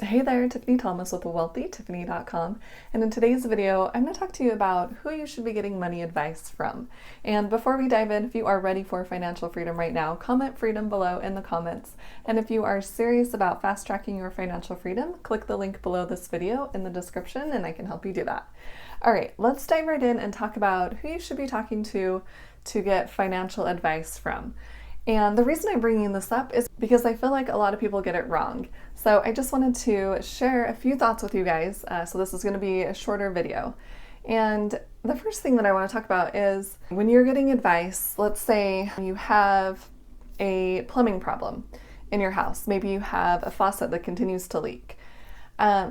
Hey there, Tiffany Thomas with wealthytiffany.com, and in today's video, I'm going to talk to you about who you should be getting money advice from. And before we dive in, if you are ready for financial freedom right now, comment freedom below in the comments. And if you are serious about fast tracking your financial freedom, click the link below this video in the description and I can help you do that. All right, let's dive right in and talk about who you should be talking to get financial advice from. And the reason I'm bringing this up is because I feel like a lot of people get it wrong. So I just wanted to share a few thoughts with you guys. So this is going to be a shorter video. And the first thing that I want to talk about is when you're getting advice, let's say you have a plumbing problem in your house. Maybe you have a faucet that continues to leak.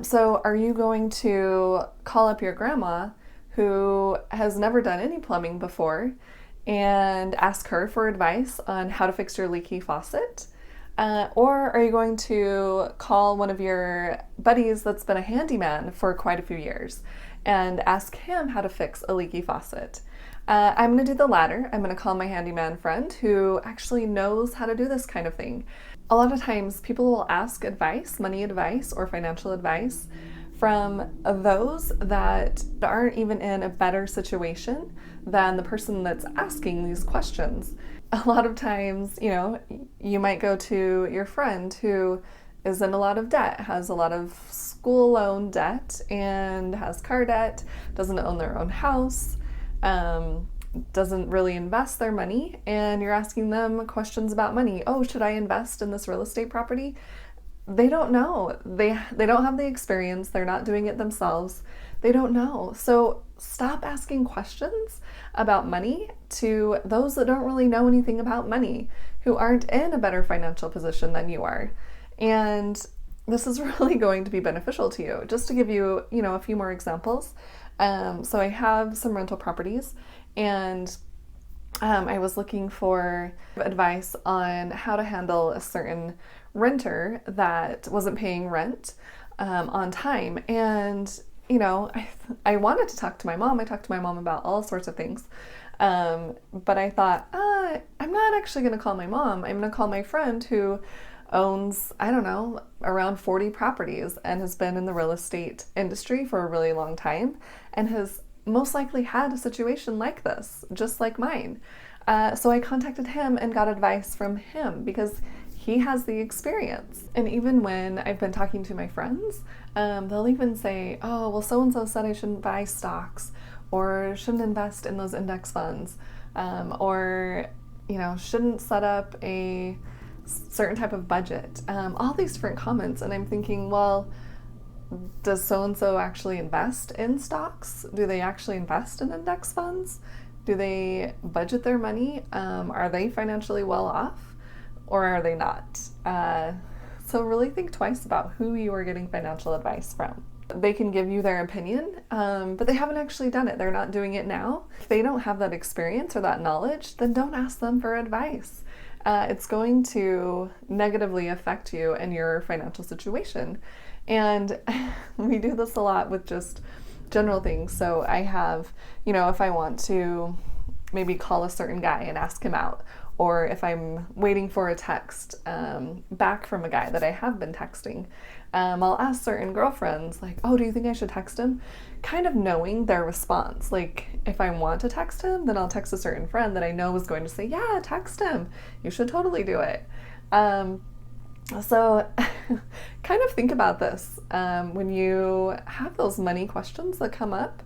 So are you going to call up your grandma who has never done any plumbing before and ask her for advice on how to fix your leaky faucet? Or are you going to call one of your buddies that's been a handyman for quite a few years and ask him how to fix a leaky faucet? I'm going to do the latter. I'm going to call my handyman friend who actually knows how to do this kind of thing. A lot of times people will ask advice, money advice or financial advice, from those that aren't even in a better situation than the person that's asking these questions. A lot of times, you might go to your friend who is in a lot of debt, has a lot of school loan debt, and has car debt, doesn't own their own house, doesn't really invest their money, and you're asking them questions about money. Oh, should I invest in this real estate property? They don't know. They don't have the experience. They're not doing it themselves. They don't know. So stop asking questions about money to those that don't really know anything about money, who aren't in a better financial position than you are. And this is really going to be beneficial to you. Just to give you, a few more examples. So I have some rental properties, and I was looking for advice on how to handle a certain renter that wasn't paying rent on time. And, I wanted to talk to my mom. I talked to my mom about all sorts of things. But I thought, I'm not actually going to call my mom. I'm going to call my friend who owns, around 40 properties and has been in the real estate industry for a really long time and has most likely had a situation like this, just like mine. So I contacted him and got advice from him because he has the experience. And even when I've been talking to my friends, they'll even say, oh, well, so-and-so said I shouldn't buy stocks or shouldn't invest in those index funds, or, shouldn't set up a certain type of budget. All these different comments. And I'm thinking, well, does so-and-so actually invest in stocks? Do they actually invest in index funds? Do they budget their money? Are they financially well off? Or are they not? So really think twice about who you are getting financial advice from. They can give you their opinion, but they haven't actually done it. They're not doing it now. If they don't have that experience or that knowledge, then don't ask them for advice. It's going to negatively affect you and your financial situation. And we do this a lot with just general things. So I have, if I want to maybe call a certain guy and ask him out, or if I'm waiting for a text back from a guy that I have been texting, I'll ask certain girlfriends, like, oh, do you think I should text him? Kind of knowing their response. Like, if I want to text him, then I'll text a certain friend that I know is going to say, yeah, text him. You should totally do it. So kind of think about this. When you have those money questions that come up,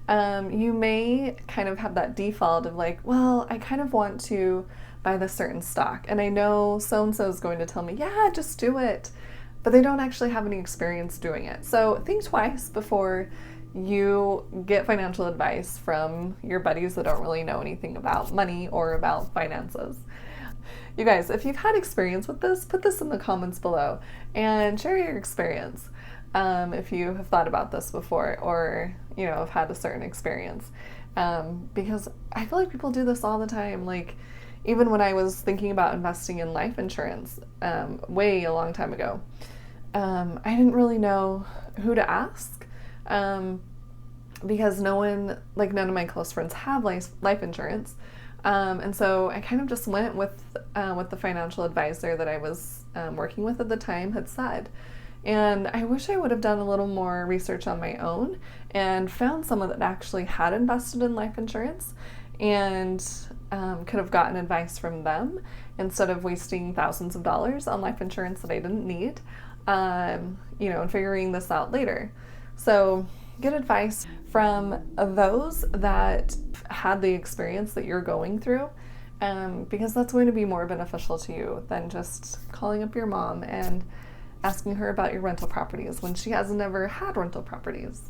you may kind of have that default of like, well, I kind of want to buy this certain stock, and I know so-and-so is going to tell me, yeah, just do it, but they don't actually have any experience doing it. So think twice before you get financial advice from your buddies that don't really know anything about money or about finances. You guys, if you've had experience with this, put this in the comments below and share your experience. If you have thought about this before or, have had a certain experience. Because I feel like people do this all the time. Like, even when I was thinking about investing in life insurance, way a long time ago, I didn't really know who to ask. Because none of my close friends have life insurance. And so I kind of just went with what the financial advisor that I was working with at the time had said. And I wish I would have done a little more research on my own and found someone that actually had invested in life insurance and could have gotten advice from them instead of wasting thousands of dollars on life insurance that I didn't need, and figuring this out later. So get advice from those that had the experience that you're going through, because that's going to be more beneficial to you than just calling up your mom and asking her about your rental properties when she has never had rental properties.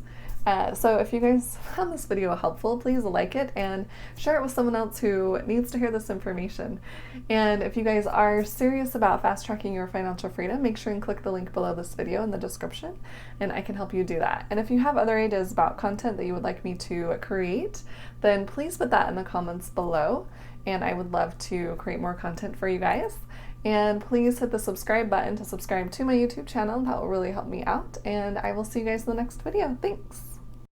So if you guys found this video helpful, please like it and share it with someone else who needs to hear this information. And if you guys are serious about fast tracking your financial freedom, make sure and click the link below this video in the description and I can help you do that. And if you have other ideas about content that you would like me to create, then please put that in the comments below and I would love to create more content for you guys. And please hit the subscribe button to subscribe to my YouTube channel. That will really help me out. And I will see you guys in the next video. Thanks.